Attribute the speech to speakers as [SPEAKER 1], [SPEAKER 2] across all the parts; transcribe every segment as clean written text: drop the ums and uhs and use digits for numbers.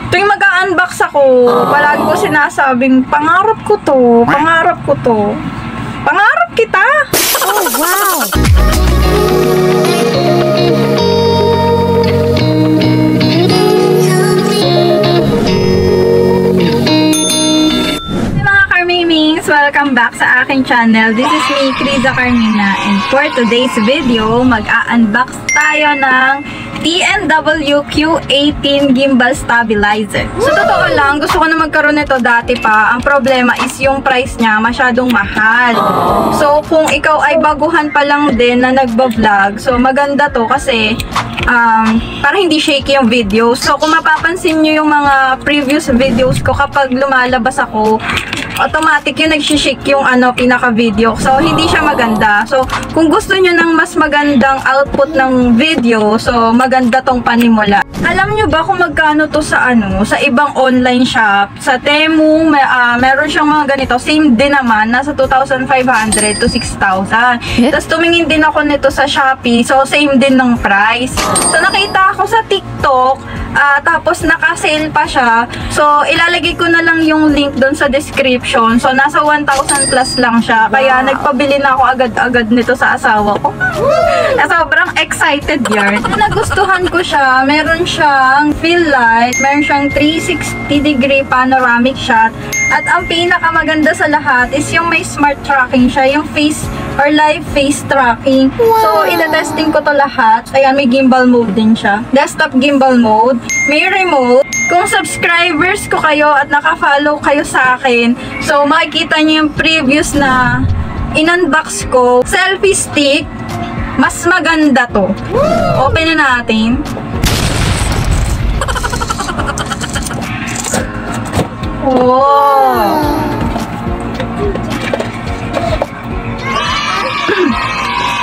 [SPEAKER 1] Tuwing mag-unbox ako, palagi ko sinasabing, pangarap ko to, pangarap ko to. Pangarap kita!
[SPEAKER 2] Oh, wow!
[SPEAKER 1] Welcome back sa aking channel. This is me, Criza Carmina, and for today's video, mag-a-unbox tayo ng TNW Q18 Gimbal Stabilizer. So, totoo lang, gusto ko na magkaroon nito dati pa. Ang problema is yung price niya masyadong mahal. So, kung ikaw ay baguhan pa lang din na nagba-vlog, so maganda to kasi para hindi shaky yung video. So, kung mapapansin nyo yung mga previous videos ko, kapag lumalabas ako, automatic yung nagsishake yung pinaka-video. So, hindi siya maganda. So, kung gusto nyo ng mas magandang output ng video, so, maganda tong panimula. Alam nyo ba kung magkano to sa sa ibang online shop? Sa Temu, meron siyang mga ganito. Same din naman, nasa 2,500 to 6,000. Tapos, tumingin din ako nito sa Shopee. So, same din ng price. So, nakita ako sa TikTok, tapos naka-sale pa siya. So, ilalagay ko na lang yung link doon sa description. So, nasa 1,000 plus lang siya. Kaya, nagpabili na ako agad-agad nito sa asawa ko. Sobrang excited yarn. Nagustuhan ko siya. Meron siyang fill light. Meron siyang 360-degree panoramic shot. At ang pinakamaganda sa lahat is yung may smart tracking siya. Yung face or live face tracking. So, ita-testing ko to lahat. Ayan, may gimbal mode din siya. Desktop gimbal mode. May remote. Kung subscribers ko kayo at naka-follow kayo sa akin, so makikita niyo yung previous na in-unbox ko. Selfie stick. Mas maganda to. Open na natin. Oh!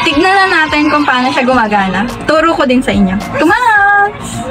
[SPEAKER 1] Tignan na natin kung paano siya gumagana. Turo ko din sa inyo. Tumas!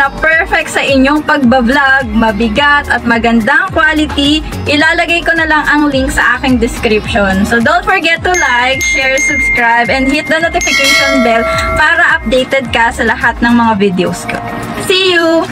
[SPEAKER 1] na perfect sa inyong pagbablog, mabigat at magandang quality, ilalagay ko na lang ang link sa aking description. So don't forget to like, share, subscribe, and hit the notification bell para updated ka sa lahat ng mga videos ko. See you!